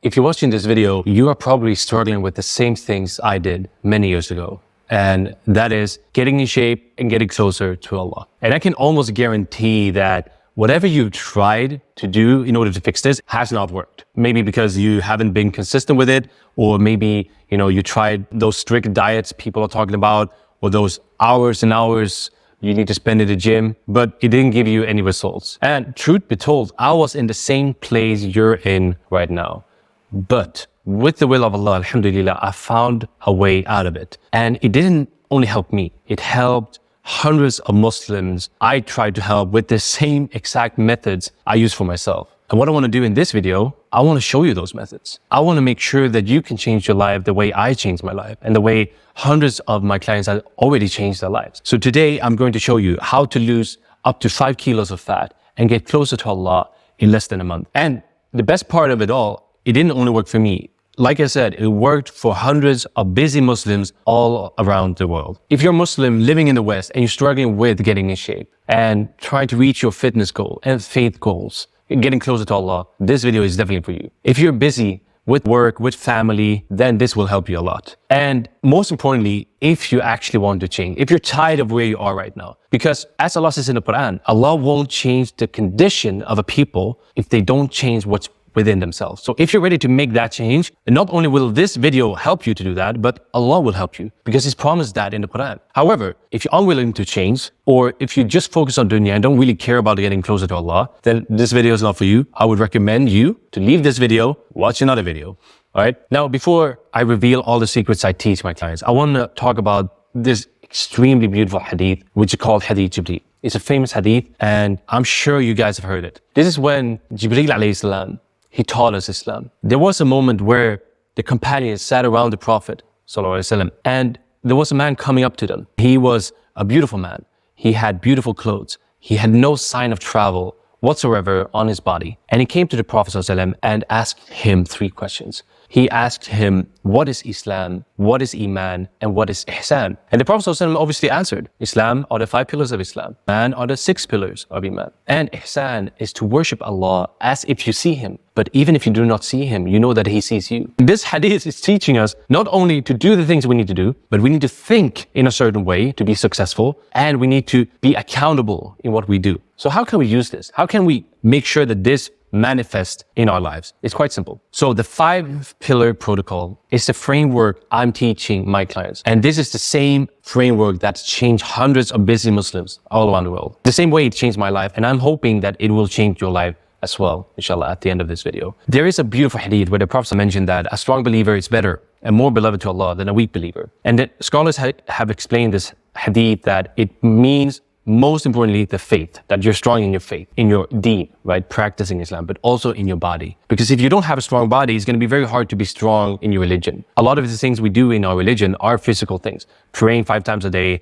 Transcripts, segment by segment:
If you're watching this video, you are probably struggling with the same things I did many years ago. And that is getting in shape and getting closer to Allah. And I can almost guarantee that whatever you've tried to do in order to fix this has not worked. Maybe because you haven't been consistent with it, or maybe, you tried those strict diets people are talking about, or those hours and hours you need to spend in the gym, but it didn't give you any results. And truth be told, I was in the same place you're in right now. But with the will of Allah, alhamdulillah, I found a way out of it. And it didn't only help me, it helped hundreds of Muslims I tried to help with the same exact methods I use for myself. And what I want to do in this video, I want to show you those methods. I want to make sure that you can change your life the way I changed my life and the way hundreds of my clients have already changed their lives. So today I'm going to show you how to lose up to 5 kilos of fat and get closer to Allah in less than a month. And the best part of it all, it didn't only work for me. Like I said, it worked for hundreds of busy Muslims all around the world. If you're a Muslim living in the West and you're struggling with getting in shape and trying to reach your fitness goal and faith goals, getting closer to Allah, this video is definitely for you. If you're busy with work, with family, then this will help you a lot. And most importantly, if you actually want to change, if you're tired of where you are right now, because as Allah says in the Quran, Allah won't change the condition of a people if they don't change what's within themselves. So if you're ready to make that change, not only will this video help you to do that, but Allah will help you because He's promised that in the Quran. However, if you're unwilling to change, or if you just focus on dunya and don't really care about getting closer to Allah, then this video is not for you. I would recommend you to leave this video, watch another video. All right. Now, before I reveal all the secrets I teach my clients, I want to talk about this extremely beautiful hadith, which is called Hadith Jibreel. It's a famous hadith, and I'm sure you guys have heard it. This is when Jibreel alayhi salam, he taught us Islam. There was a moment where the companions sat around the Prophet ﷺ, and there was a man coming up to them. He was a beautiful man. He had beautiful clothes. He had no sign of travel whatsoever on his body. And he came to the Prophet ﷺ and asked him 3 questions. He asked him, what is Islam? What is Iman? And what is Ihsan? And the Prophet ﷺ obviously answered, Islam are the 5 pillars of Islam. Iman are the 6 pillars of Iman. And Ihsan is to worship Allah as if you see Him. But even if you do not see Him, you know that He sees you. This hadith is teaching us not only to do the things we need to do, but we need to think in a certain way to be successful, and we need to be accountable in what we do. So how can we use this? How can we make sure that this manifest in our lives? It's quite simple. So the 5-pillar protocol is the framework I'm teaching my clients. And this is the same framework that's changed hundreds of busy Muslims all around the world. The same way it changed my life. And I'm hoping that it will change your life as well, inshallah, at the end of this video. There is a beautiful hadith where the Prophet mentioned that a strong believer is better and more beloved to Allah than a weak believer. And the scholars have explained this hadith that it means, most importantly, the faith, that you're strong in your faith, in your Deen, right? Practicing Islam, but also in your body. Because if you don't have a strong body, it's going to be very hard to be strong in your religion. A lot of the things we do in our religion are physical things. Praying 5 times a day,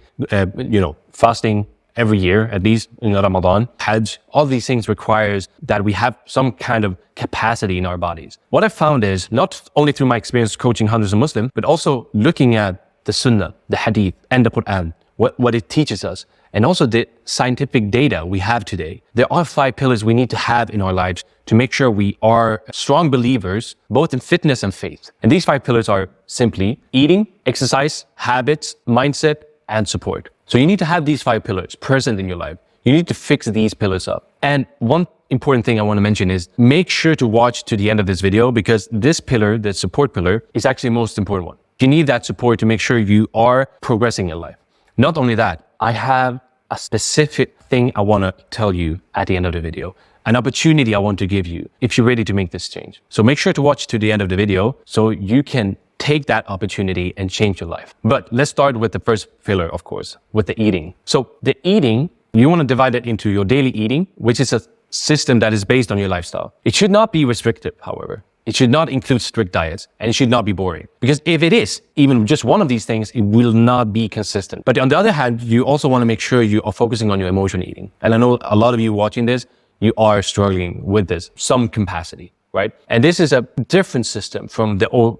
fasting every year, at least in Ramadan, Hajj, all these things requires that we have some kind of capacity in our bodies. What I found is, not only through my experience coaching hundreds of Muslims, but also looking at the Sunnah, the Hadith, and the Quran, what it teaches us, and also the scientific data we have today. There are 5 pillars we need to have in our lives to make sure we are strong believers, both in fitness and faith. And these 5 pillars are simply eating, exercise, habits, mindset, and support. So you need to have these 5 pillars present in your life. You need to fix these pillars up. And one important thing I want to mention is make sure to watch to the end of this video, because this pillar, the support pillar, is actually the most important one. You need that support to make sure you are progressing in life. Not only that, I have a specific thing I want to tell you at the end of the video, an opportunity I want to give you if you're ready to make this change. So make sure to watch to the end of the video so you can take that opportunity and change your life. But let's start with the first pillar, of course, with the eating. So the eating, you want to divide it into your daily eating, which is a system that is based on your lifestyle. It should not be restrictive, however. It should not include strict diets, and it should not be boring. Because if it is, even just one of these things, it will not be consistent. But on the other hand, you also want to make sure you are focusing on your emotional eating. And I know a lot of you watching this, you are struggling with this, some capacity, right? And this is a different system from the old,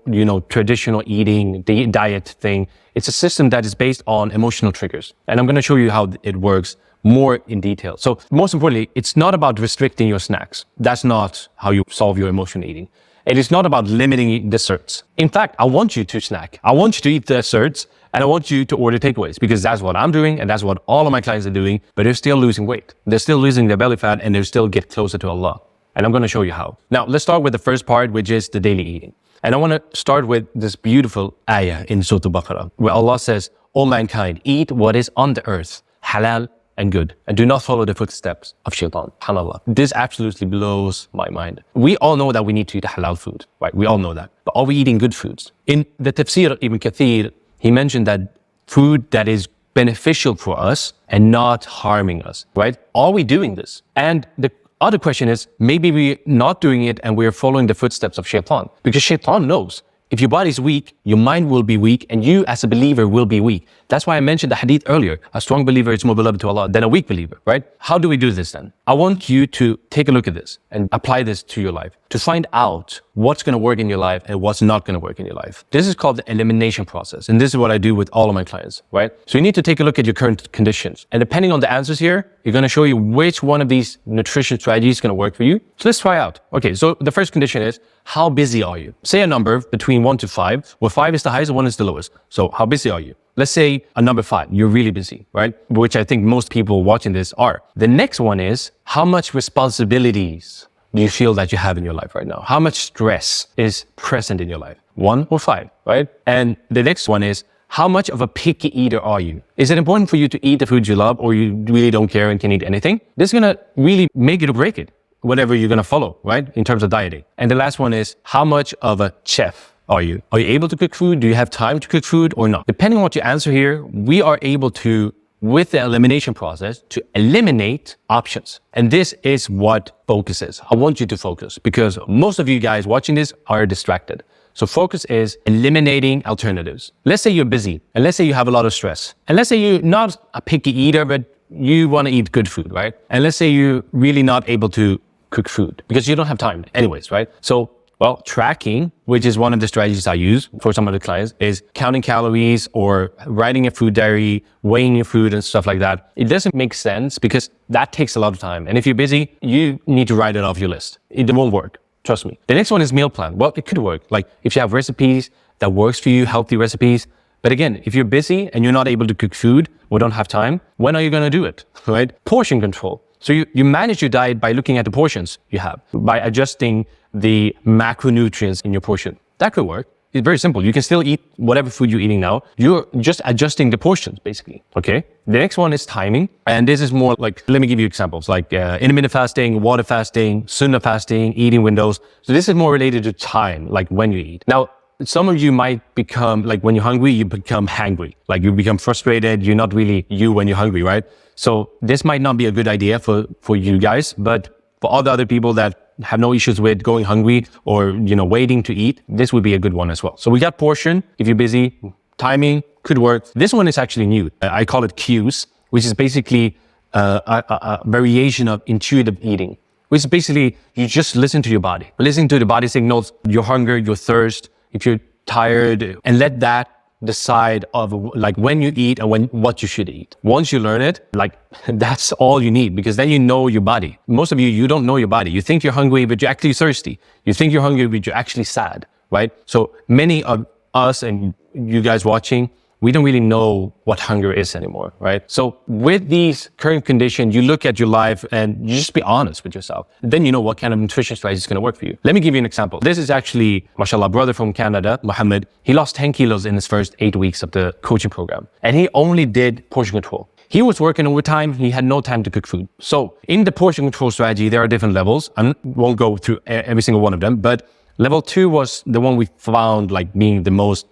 traditional eating, the diet thing. It's a system that is based on emotional triggers. And I'm going to show you how it works more in detail. So most importantly, it's not about restricting your snacks. That's not how you solve your emotional eating. It is not about limiting desserts. In fact, I want you to snack. I want you to eat desserts, and I want you to order takeaways, because that's what I'm doing and that's what all of my clients are doing, but they're still losing weight. They're still losing their belly fat, and they still get closer to Allah. And I'm going to show you how. Now, let's start with the first part, which is the daily eating. And I want to start with this beautiful ayah in Surah Al-Baqarah, where Allah says, "O mankind, eat what is on the earth, halal and good, and do not follow the footsteps of shaitan." SubhanAllah. This absolutely blows my mind. We all know that we need to eat halal food, right? We all know that. But are we eating good foods? In the tafsir Ibn Kathir, he mentioned that food that is beneficial for us and not harming us, right? Are we doing this? And the other question is, maybe we're not doing it and we're following the footsteps of shaitan, because shaitan knows if your body's weak, your mind will be weak, and you as a believer will be weak. That's why I mentioned the hadith earlier. A strong believer is more beloved to Allah than a weak believer, right? How do we do this then? I want you to take a look at this and apply this to your life to find out what's going to work in your life and what's not going to work in your life. This is called the elimination process. And this is what I do with all of my clients, right? So you need to take a look at your current conditions. And depending on the answers here, you're going to show you which one of these nutrition strategies is going to work for you. So let's try out. Okay, so the first condition is, how busy are you? Say a number between 1 to 5, where 5 is the highest and 1 is the lowest. So how busy are you? Let's say a number 5, you're really busy, right? Which I think most people watching this are. The next one is, how much responsibilities do you feel that you have in your life right now? How much stress is present in your life? 1 or 5, right? And the next one is, how much of a picky eater are you? Is it important for you to eat the food you love, or you really don't care and can eat anything? This is going to really make it or break it, whatever you're going to follow, right? In terms of dieting. And the last one is, how much of a chef are you? Are you able to cook food? Do you have time to cook food or not? Depending on what you answer here, we are able to, with the elimination process, to eliminate options. And this is what focus is. I want you to focus, because most of you guys watching this are distracted. So focus is eliminating alternatives. Let's say you're busy, and let's say you have a lot of stress. And let's say you're not a picky eater, but you want to eat good food, right? And let's say you're really not able to cook food because you don't have time anyways, right? So, well, tracking, which is one of the strategies I use for some of the clients, is counting calories or writing a food diary, weighing your food and stuff like that. It doesn't make sense because that takes a lot of time. And if you're busy, you need to write it off your list. It won't work. Trust me. The next one is meal plan. Well, it could work. Like if you have recipes that works for you, healthy recipes. But again, if you're busy and you're not able to cook food or don't have time, when are you going to do it, right? Portion control. So you manage your diet by looking at the portions you have, by adjusting the macronutrients in your portion. That could work. It's very simple. You can still eat whatever food you're eating now. You're just adjusting the portions, basically. Okay. The next one is timing. And this is more like, let me give you examples like intermittent fasting, water fasting, sunnah fasting, eating windows. So this is more related to time, like when you eat. Now, some of you might become, like when you're hungry, you become hangry. Like you become frustrated. You're not really you when you're hungry, right? So this might not be a good idea for you guys, but for all the other people that have no issues with going hungry or, waiting to eat, this would be a good one as well. So we got portion, if you're busy, timing could work. This one is actually new. I call it cues, which is basically a variation of intuitive eating, which is basically you just listen to your body. Listen to the body signals, your hunger, your thirst, if you're tired, and let that decide of like when you eat and what you should eat. Once you learn it, like that's all you need, because then you know your body. Most of you don't know your body. You think you're hungry, but you're actually thirsty. You think you're hungry, but you're actually sad, right? So many of us and you guys watching, we don't really know what hunger is anymore, right? So with these current conditions, you look at your life and you just be honest with yourself. Then you know what kind of nutrition strategy is going to work for you. Let me give you an example. This is actually, mashallah, brother from Canada, Mohammed. He lost 10 kilos in his first 8 weeks of the coaching program. And he only did portion control. He was working overtime. He had no time to cook food. So in the portion control strategy, there are different levels. I won't go through every single one of them, but level 2 was the one we found like being the most,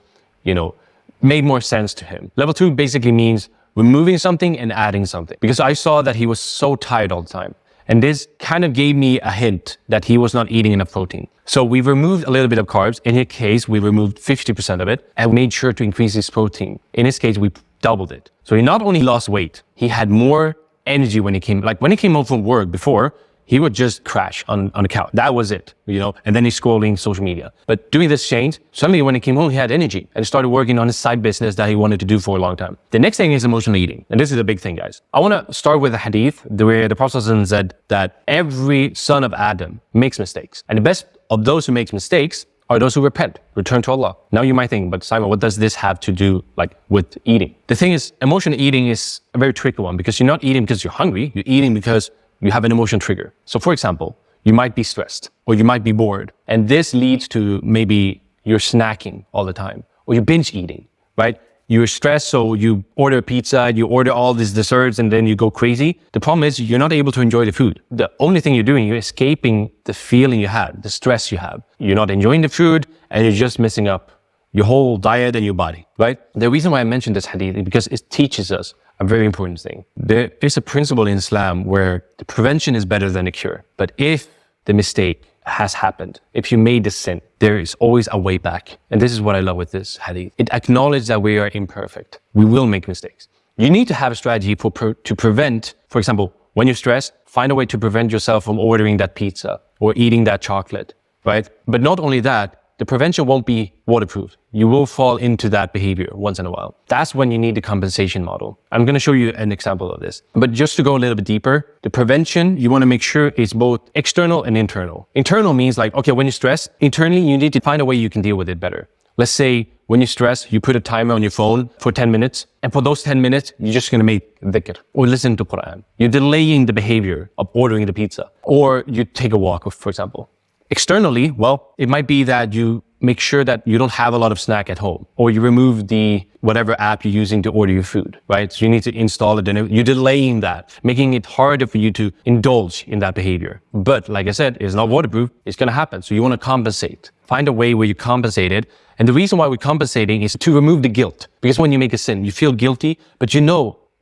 made more sense to him. Level 2 basically means removing something and adding something, because I saw that he was so tired all the time. And this kind of gave me a hint that he was not eating enough protein. So we removed a little bit of carbs. In his case, we removed 50% of it and made sure to increase his protein. In his case, we doubled it. So he not only lost weight, he had more energy when he came home from work before. he would just crash on the couch. That was it, and then he's scrolling social media. But doing this change, suddenly when he came home, he had energy and started working on his side business that he wanted to do for a long time. The next thing is emotional eating. And this is a big thing, guys. I want to start with a hadith where the Prophet said that every son of Adam makes mistakes. And the best of those who make mistakes are those who repent, return to Allah. Now you might think, but Simon, what does this have to do with eating? The thing is, emotional eating is a very tricky one because you're not eating because you're hungry. You're eating because you have an emotion trigger. So for example, you might be stressed or you might be bored. And this leads to maybe you're snacking all the time or you're binge eating, right? You're stressed, so you order pizza, you order all these desserts, and then you go crazy. The problem is you're not able to enjoy the food. The only thing you're doing, you're escaping the feeling you had, the stress you have. You're not enjoying the food, and you're just messing up your whole diet and your body, right? The reason why I mentioned this hadith is because it teaches us a very important thing. There is a principle in Islam where the prevention is better than the cure. But if the mistake has happened, if you made the sin, there is always a way back. And this is what I love with this hadith. It acknowledges that we are imperfect. We will make mistakes. You need to have a strategy to prevent, for example, when you're stressed, find a way to prevent yourself from ordering that pizza or eating that chocolate, right? But not only that, the prevention won't be waterproof. You will fall into that behavior once in a while. That's when you need the compensation model. I'm going to show you an example of this. But just to go a little bit deeper, the prevention, you want to make sure it's both external and internal. Internal means okay, when you're stressed, internally, you need to find a way you can deal with it better. Let's say when you're stressed, you put a timer on your phone for 10 minutes. And for those 10 minutes, you're just going to make dhikr or listen to Quran. You're delaying the behavior of ordering the pizza. Or you take a walk, for example. Externally, well, it might be that you make sure that you don't have a lot of snack at home, or you remove the whatever app you're using to order your food, right? So you need to install it and you're delaying that, making it harder for you to indulge in that behavior. But like I said, it's not waterproof. It's going to happen. So you want to compensate. Find a way where you compensate it. And the reason why we're compensating is to remove the guilt. Because when you make a sin, you feel guilty, but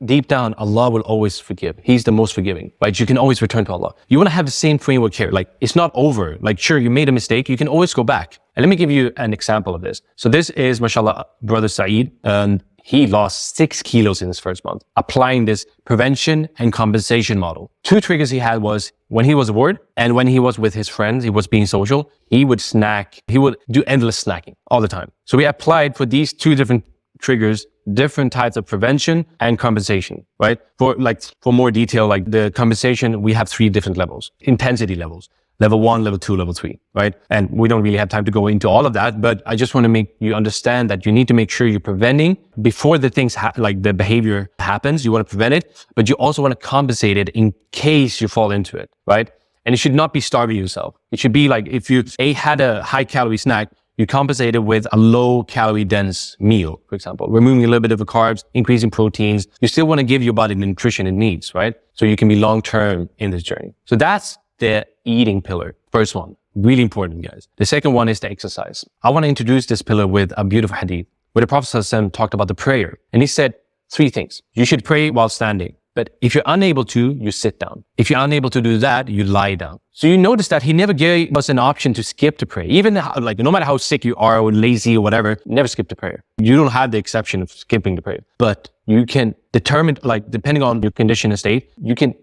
deep down, Allah will always forgive. He's the most forgiving, right? You can always return to Allah. You want to have the same framework here. It's not over. Sure, you made a mistake. You can always go back. And let me give you an example of this. So this is, mashallah, brother Saeed, and he lost 6 kilos in his first month, applying this prevention and compensation model. 2 triggers he had was when he was bored and when he was with his friends, he was being social, he would snack. He would do endless snacking all the time. So we applied for these 2 different triggers, different types of prevention and compensation, right? For more detail, the compensation, we have 3 different levels, intensity levels, level 1, level 2, level 3, right? And we don't really have time to go into all of that, but I just want to make you understand that you need to make sure you're preventing before the things the behavior happens. You want to prevent it, but you also want to compensate it in case you fall into it, right? And it should not be starving yourself. It should be if you had a high calorie snack, you compensate it with a low calorie dense meal, for example, removing a little bit of the carbs, increasing proteins. You still want to give your body the nutrition it needs, right? So you can be long-term in this journey. So that's the eating pillar. First one, really important, guys. The second one is the exercise. I want to introduce this pillar with a beautiful hadith where the Prophet ﷺ talked about the prayer. And he said 3 things. You should pray while standing. But if you're unable to, you sit down. If you're unable to do that, you lie down. So you notice that he never gave us an option to skip the prayer. Even no matter how sick you are or lazy or whatever, never skip the prayer. You don't have the exception of skipping the prayer. But you can determine, depending on your condition and state, you can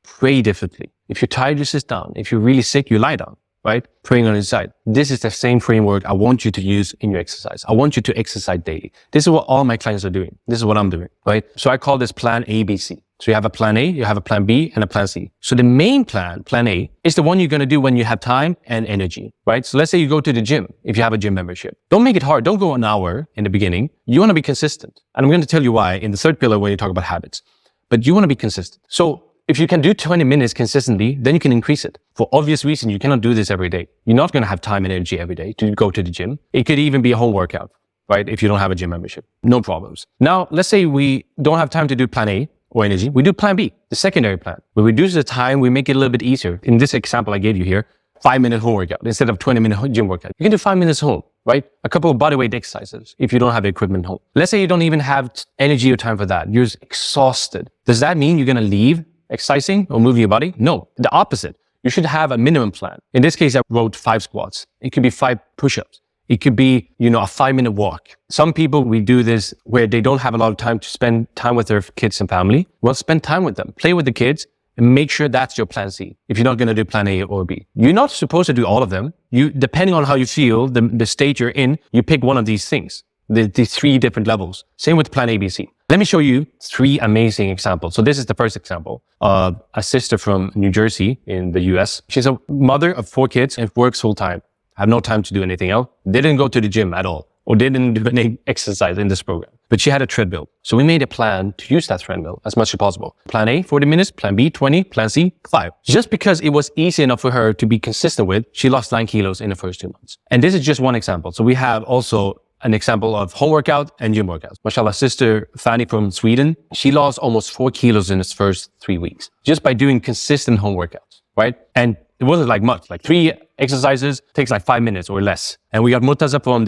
pray differently. If you're tired, you sit down. If you're really sick, you lie down, right? Praying on his side. This is the same framework I want you to use in your exercise. I want you to exercise daily. This is what all my clients are doing. This is what I'm doing, right? So I call this plan A, B, C. So you have a plan A, you have a plan B, and a plan C. So the main plan A, is the one you're going to do when you have time and energy, right? So let's say you go to the gym, if you have a gym membership. Don't make it hard. Don't go an hour in the beginning. You want to be consistent. And I'm going to tell you why in the third pillar when you talk about habits. But you want to be consistent. So if you can do 20 minutes consistently, then you can increase it. For obvious reason, you cannot do this every day. You're not going to have time and energy every day to go to the gym. It could even be a home workout, right? If you don't have a gym membership. No problems. Now, let's say we don't have time to do plan A or energy. We do plan B, the secondary plan. We reduce the time, we make it a little bit easier. In this example I gave you here, 5-minute home workout instead of 20-minute gym workout. You can do 5 minutes home, right? A couple of bodyweight exercises if you don't have equipment home. Let's say you don't even have energy or time for that. You're exhausted. Does that mean you're going to leave exercising or moving your body? No, the opposite. You should have a minimum plan. In this case, I wrote 5 squats. It could be 5 push-ups. It could be, a 5-minute walk. Some people, we do this where they don't have a lot of time to spend time with their kids and family. Well, spend time with them. Play with the kids. and make sure that's your plan C. If you're not going to do plan A or B, you're not supposed to do all of them. You, depending on how you feel, the state you're in, you pick one of these things, the 3 different levels. Same with plan A, B, C. Let me show you 3 amazing examples. So this is the first example of a sister from New Jersey in the US. She's a mother of 4 kids and works full time. Have no time to do anything else. Didn't go to the gym at all, or didn't do any exercise in this program. But she had a treadmill. So we made a plan to use that treadmill as much as possible. Plan A, 40 minutes. Plan B, 20. Plan C, 5. Just because it was easy enough for her to be consistent with, she lost 9 kilos in the first 2 months. And this is just one example. So we have also an example of home workout and gym workouts. Mashallah, sister Fanny from Sweden, she lost almost 4 kilos in its first 3 weeks, just by doing consistent home workouts, right? And it wasn't like much, like 3 exercises takes like 5 minutes or less. And we got Murtaza from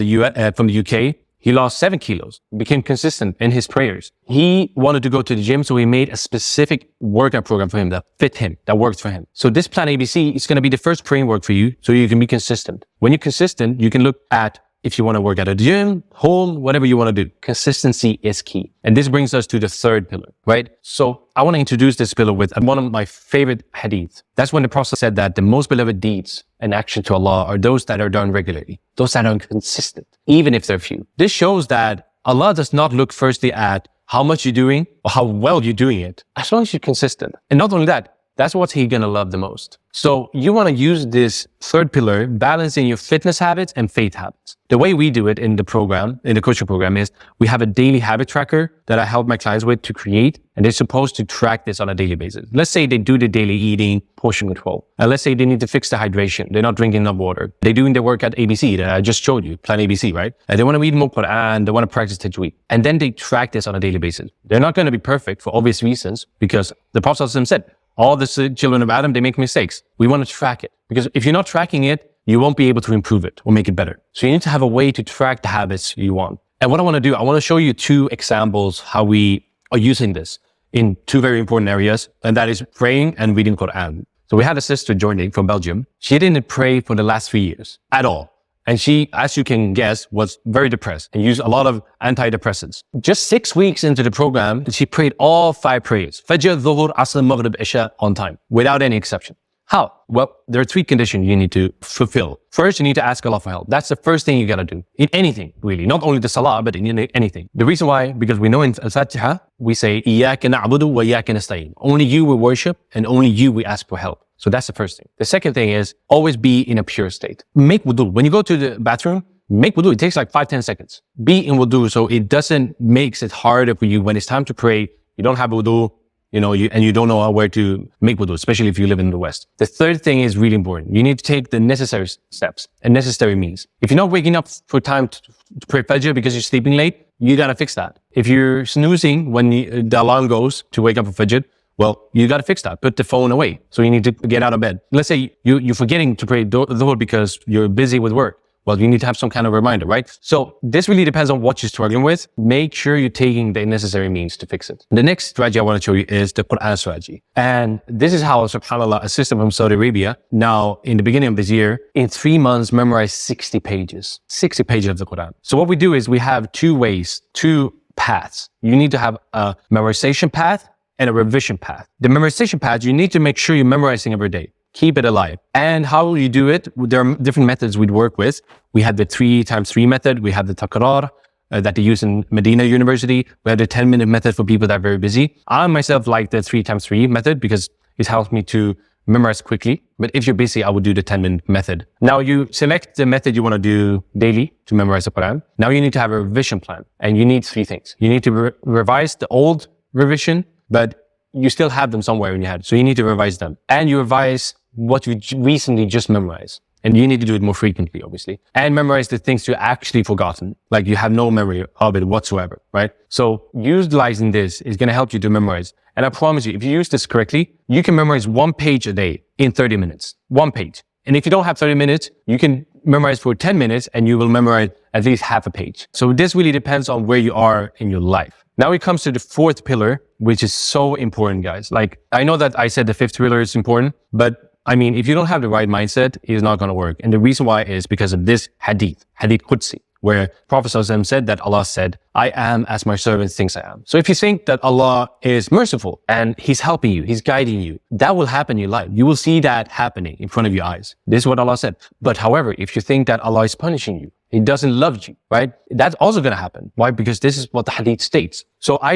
the UK. He lost 7 kilos, became consistent in his prayers. He wanted to go to the gym, so we made a specific workout program for him that fit him, that worked for him. So this plan ABC is going to be the first framework for you, so you can be consistent. When you're consistent, you can look at if you want to work at a gym, home, whatever you want to do. Consistency is key. And this brings us to the 3rd pillar, right? So I want to introduce this pillar with one of my favorite hadiths. That's when the Prophet said that the most beloved deeds and action to Allah are those that are done regularly, those that are consistent, even if they're few. This shows that Allah does not look firstly at how much you're doing or how well you're doing it, as long as you're consistent. And not only that, that's what He's going to love the most. So you want to use this 3rd pillar, balancing your fitness habits and faith habits. The way we do it in the program, in the coaching program, is we have a daily habit tracker that I help my clients with to create, and they're supposed to track this on a daily basis. Let's say they do the daily eating, portion control. And let's say they need to fix the hydration. They're not drinking enough water. They're doing their work at ABC that I just showed you, plan ABC, right? And they want to read more Quran, they want to practice tajweed. And then they track this on a daily basis. They're not going to be perfect for obvious reasons, because the Prophet ﷺ said, all the children of Adam, they make mistakes. We want to track it, because if you're not tracking it, you won't be able to improve it or make it better. So you need to have a way to track the habits you want. And what I want to do, I want to show you 2 examples how we are using this in 2 very important areas, and that is praying and reading Quran. So we had a sister joining from Belgium. She didn't pray for the last 3 years at all. And she, as you can guess, was very depressed and used a lot of antidepressants. Just 6 weeks into the program, she prayed all 5 prayers, Fajr, Dhuhr, Asr, Maghrib, Isha, on time, without any exception. How? Well, there are 3 conditions you need to fulfill. First, you need to ask Allah for help. That's the first thing you got to do in anything, really. Not only the salah, but in anything. The reason why, because we know in Al-Fatiha, we say, Iyaka na'budu wa iyaka nasta'in. Only you we worship, and only you we ask for help. So that's the first thing. The second thing is always be in a pure state. Make wudu. When you go to the bathroom, make wudu. It takes like 5-10 seconds. Be in wudu, so it doesn't makes it harder for you when it's time to pray. You don't have wudu, and you don't know where to make wudu, especially if you live in the West. The third thing is really important. You need to take the necessary steps and necessary means. If you're not waking up for time to pray Fajr because you're sleeping late, you got to fix that. If you're snoozing when the alarm goes to wake up for Fajr, well, you got to fix that. Put the phone away. So you need to get out of bed. Let's say you're forgetting to pray Dhuhr because you're busy with work. Well, you need to have some kind of reminder, right? So this really depends on what you're struggling with. Make sure you're taking the necessary means to fix it. The next strategy I want to show you is the Quran strategy. And this is how, subhanAllah, a sister from Saudi Arabia, now in the beginning of this year, in 3 months, memorized 60 pages of the Quran. So what we do is we have 2 ways, 2 paths. You need to have a memorization path and a revision path. The memorization path, you need to make sure you're memorizing every day. Keep it alive. And how will you do it? There are different methods we'd work with. We have the 3x3 method. We have the takrar that they use in Medina University. We have the 10-minute method for people that are very busy. I myself like the 3x3 method because it helps me to memorize quickly. But if you're busy, I would do the 10-minute method. Now you select the method you want to do daily to memorize the Quran. Now you need to have a revision plan. And you need 3 things. You need to revise the old revision, but you still have them somewhere in your head. So you need to revise them. And you revise what you recently just memorized. And you need to do it more frequently, obviously. And memorize the things you actually forgotten. Like you have no memory of it whatsoever, right? So utilizing this is going to help you to memorize. And I promise you, if you use this correctly, you can memorize 1 page a day in 30 minutes. 1 page. And if you don't have 30 minutes, you can memorize for 10 minutes and you will memorize at least half a page. So this really depends on where you are in your life. Now it comes to the 4th pillar, which is so important, guys. Like, I know that I said the 5th pillar is important, but I mean, if you don't have the right mindset, it's not going to work. And the reason why is because of this hadith Qudsi. where Prophet ﷺ said that Allah said, I am as my servant thinks I am. So if you think that Allah is merciful and He's helping you, He's guiding you, that will happen in your life. You will see that happening in front of your eyes. This is what Allah said. But however, if you think that Allah is punishing you, He doesn't love you, right? That's also going to happen. Why? Because this is what the hadith states. So when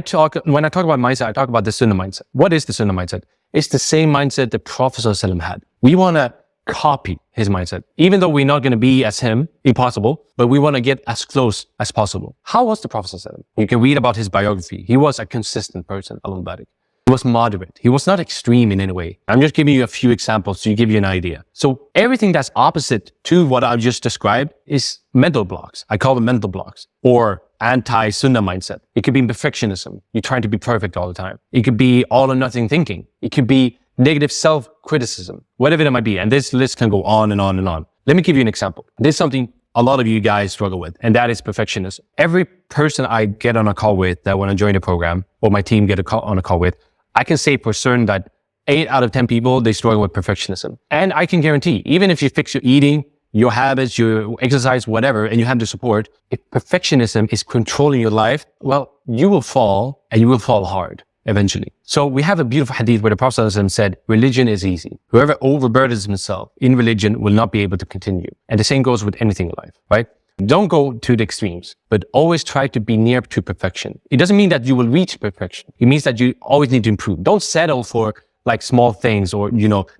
I talk about mindset, I talk about the sunnah mindset. What is the sunnah mindset? It's the same mindset that Prophet ﷺ had. We want to copy his mindset. Even though we're not going to be as him, impossible, but we want to get as close as possible. How was the Prophet ﷺ? You can read about his biography. He was a consistent person, al-Barik. He was moderate. He was not extreme in any way. I'm just giving you a few examples to give you an idea. So everything that's opposite to what I've just described is mental blocks. I call them mental blocks or anti-sunnah mindset. It could be perfectionism. You're trying to be perfect all the time. It could be all or nothing thinking. It could be negative self-criticism, whatever it might be. And this list can go on and on and on. Let me give you an example. This is something a lot of you guys struggle with, and that is perfectionism. Every person I get on a call with that want to join the program, or my team get on a call with, I can say for certain that 8 out of 10 people, they struggle with perfectionism. And I can guarantee, even if you fix your eating, your habits, your exercise, whatever, and you have the support, if perfectionism is controlling your life, well, you will fall, and you will fall hard eventually. So we have a beautiful hadith where the Prophet ﷺ said, religion is easy. Whoever overburdens himself in religion will not be able to continue. And the same goes with anything in life, right? Don't go to the extremes, but always try to be near to perfection. It doesn't mean that you will reach perfection. It means that you always need to improve. Don't settle for like small things or,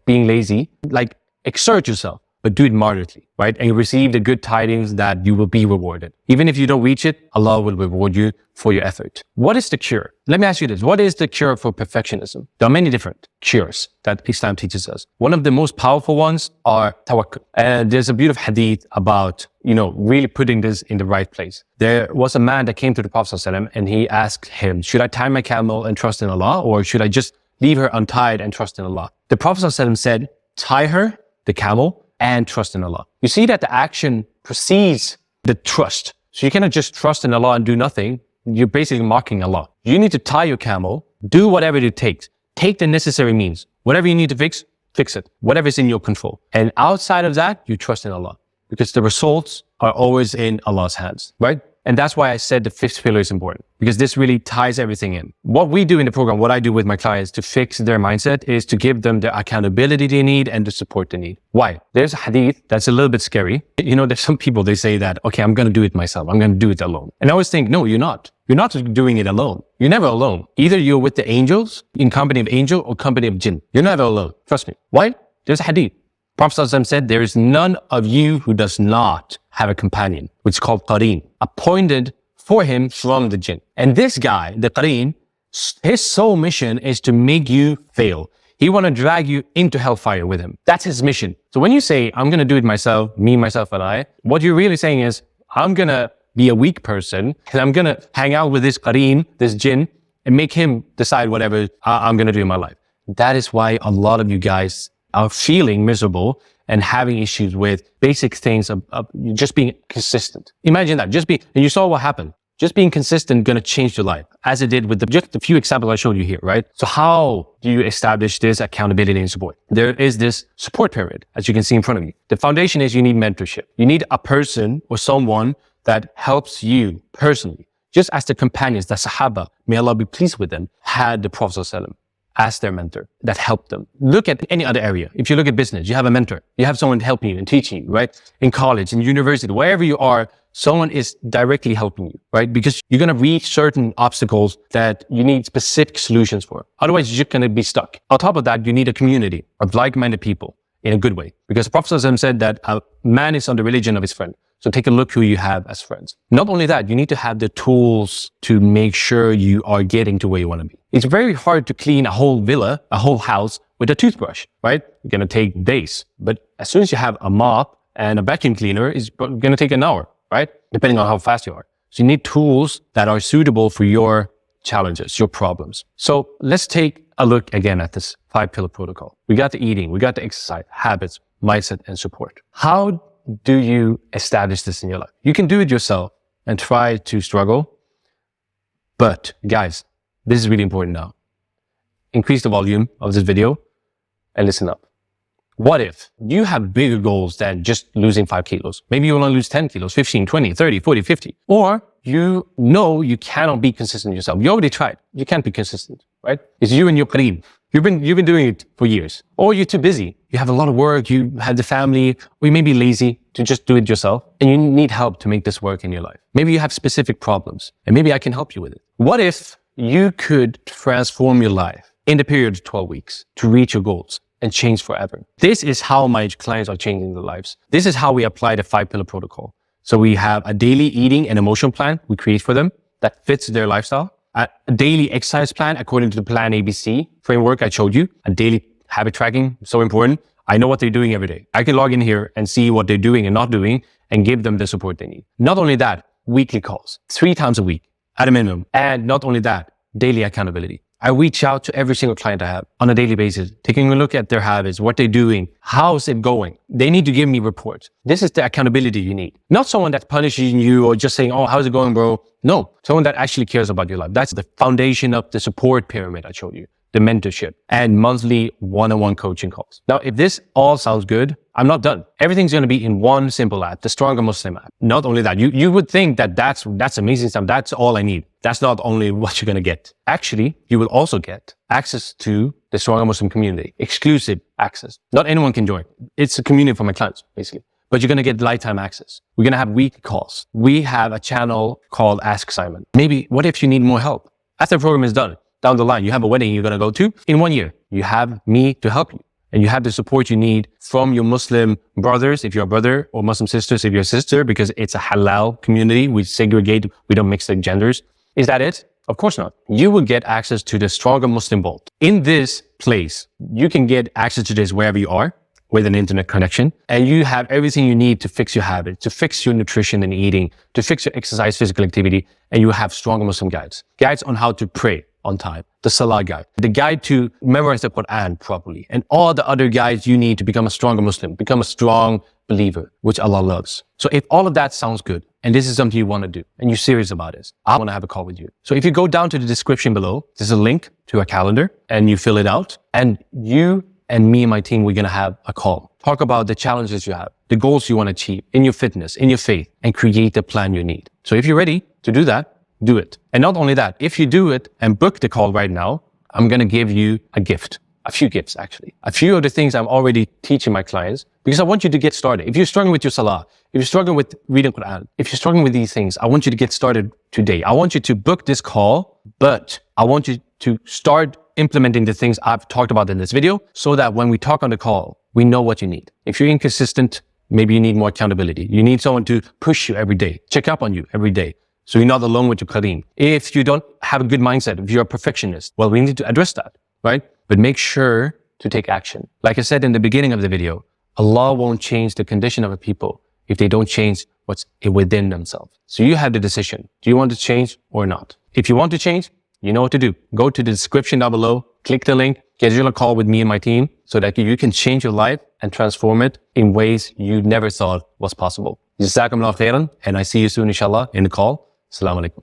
being lazy. Like exert yourself, but do it moderately, right? And you receive the good tidings that you will be rewarded. Even if you don't reach it, Allah will reward you for your effort. What is the cure? Let me ask you this. What is the cure for perfectionism? There are many different cures that Islam teaches us. One of the most powerful ones are tawakkul. And there's a beautiful hadith about, really putting this in the right place. There was a man that came to the Prophet ﷺ and he asked him, should I tie my camel and trust in Allah, or should I just leave her untied and trust in Allah? The Prophet ﷺ said, tie her, the camel, and trust in Allah. You see that the action precedes the trust. So you cannot just trust in Allah and do nothing. You're basically mocking Allah. You need to tie your camel, do whatever it takes. Take the necessary means. Whatever you need to fix, fix it. Whatever is in your control. And outside of that, you trust in Allah. Because the results are always in Allah's hands, right? And that's why I said the fifth pillar is important, because this really ties everything in. What we do in the program, what I do with my clients to fix their mindset is to give them the accountability they need and the support they need. Why? There's a hadith that's a little bit scary. There's some people, they say that, okay, I'm going to do it myself. I'm going to do it alone. And I always think, no, you're not. You're not doing it alone. You're never alone. Either you're with the angels, in company of angel or company of jinn. You're never alone. Trust me. Why? There's a hadith. Prophet ﷺ said, there is none of you who does not have a companion, which is called qareen, appointed for him from the jinn. And this guy, the qareen, his sole mission is to make you fail. He want to drag you into hellfire with him. That's his mission. So when you say, I'm going to do it myself, me, myself, and I, what you're really saying is, I'm going to be a weak person, and I'm going to hang out with this qareen, this jinn, and make him decide whatever I'm going to do in my life. That is why a lot of you guys are feeling miserable and having issues with basic things of just being consistent. Imagine that, and you saw what happened. Just being consistent going to change your life, as it did with just the few examples I showed you here, right? So how do you establish this accountability and support? There is this support pyramid, as you can see in front of you. The foundation is you need mentorship. You need a person or someone that helps you personally, just as the companions, the Sahaba, may Allah be pleased with them, had the Prophet ﷺ as their mentor that helped them. Look at any other area. If you look at business, you have a mentor. You have someone helping you and teaching you, right? In college, in university, wherever you are, someone is directly helping you, right? Because you're going to reach certain obstacles that you need specific solutions for. Otherwise, you're just going to be stuck. On top of that, you need a community of like-minded people in a good way. Because the Prophet ﷺ said that a man is on the religion of his friend. So take a look who you have as friends. Not only that, you need to have the tools to make sure you are getting to where you want to be. It's very hard to clean a whole villa, a whole house with a toothbrush, right? It's going to take days. But as soon as you have a mop and a vacuum cleaner, it's going to take an hour, right? Depending on how fast you are. So you need tools that are suitable for your challenges, your problems. So let's take a look again at this 5-pillar protocol. We got the eating, we got the exercise, habits, mindset, and support. How do you establish this in your life? You can do it yourself and try to struggle. But guys, this is really important now. Increase the volume of this video and listen up. What if you have bigger goals than just losing 5 kilos? Maybe you want to lose 10 kilos, 15, 20, 30, 40, 50. Or you know you cannot be consistent yourself. You already tried. You can't be consistent, right? It's you and your qareeb. You've been doing it for years. Or you're too busy. You have a lot of work. You have the family. Or you may be lazy to just do it yourself. And you need help to make this work in your life. Maybe you have specific problems. And maybe I can help you with it. What if you could transform your life in the period of 12 weeks to reach your goals and change forever? This is how my clients are changing their lives. This is how we apply the 5-pillar protocol. So we have a daily eating and emotion plan we create for them that fits their lifestyle. A daily exercise plan according to the Plan ABC framework I showed you. A daily habit tracking, so important. I know what they're doing every day. I can log in here and see what they're doing and not doing and give them the support they need. Not only that, weekly calls, 3 times a week at a minimum. And not only that, daily accountability. I reach out to every single client I have on a daily basis, taking a look at their habits, what they're doing, how's it going. They need to give me reports. This is the accountability you need. Not someone that's punishing you or just saying, oh, how's it going, bro? No, someone that actually cares about your life. That's the foundation of the support pyramid I showed you, the mentorship and monthly one-on-one coaching calls. Now, if this all sounds good, I'm not done. Everything's going to be in one simple app, the Stronger Muslim app. Not only that, you would think that that's amazing stuff. That's all I need. That's not only what you're going to get. Actually, you will also get access to the Stronger Muslim community, exclusive access. Not anyone can join. It's a community for my clients, basically. But you're going to get lifetime access. We're going to have weekly calls. We have a channel called Ask Simon. Maybe, what if you need more help? After the program is done, down the line, you have a wedding you're going to go to in 1 year. You have me to help you. And you have the support you need from your Muslim brothers, if you're a brother, or Muslim sisters, if you're a sister, because it's a halal community. We segregate, we don't mix the genders. Is that it? Of course not. You will get access to the Stronger Muslim Vault. In this place, you can get access to this wherever you are with an internet connection. And you have everything you need to fix your habits, to fix your nutrition and eating, to fix your exercise, physical activity. And you have Stronger Muslim guides. Guides on how to pray on time, the Salah guide, the guide to memorize the Quran properly, and all the other guides you need to become a stronger Muslim, become a strong believer, which Allah loves. So if all of that sounds good, and this is something you want to do, and you're serious about this, I want to have a call with you. So if you go down to the description below, there's a link to a calendar, and you fill it out, and you and me and my team, we're going to have a call. Talk about the challenges you have, the goals you want to achieve in your fitness, in your faith, and create the plan you need. So if you're ready to do that, do it. And not only that, if you do it and book the call right now, I'm going to give you a gift, a few gifts actually. A few of the things I'm already teaching my clients because I want you to get started. If you're struggling with your Salah, if you're struggling with reading Quran, if you're struggling with these things, I want you to get started today. I want you to book this call, but I want you to start implementing the things I've talked about in this video so that when we talk on the call, we know what you need. If you're inconsistent, maybe you need more accountability. You need someone to push you every day, check up on you every day. So you're not alone with your qareem. If you don't have a good mindset, if you're a perfectionist, well, we need to address that, right? But make sure to take action. Like I said in the beginning of the video, Allah won't change the condition of a people if they don't change what's within themselves. So you have the decision. Do you want to change or not? If you want to change, you know what to do. Go to the description down below, click the link, schedule a call with me and my team so that you can change your life and transform it in ways you never thought was possible. Jazakumullah khairan, and I see you soon, inshallah, in the call. Assalamu alaikum.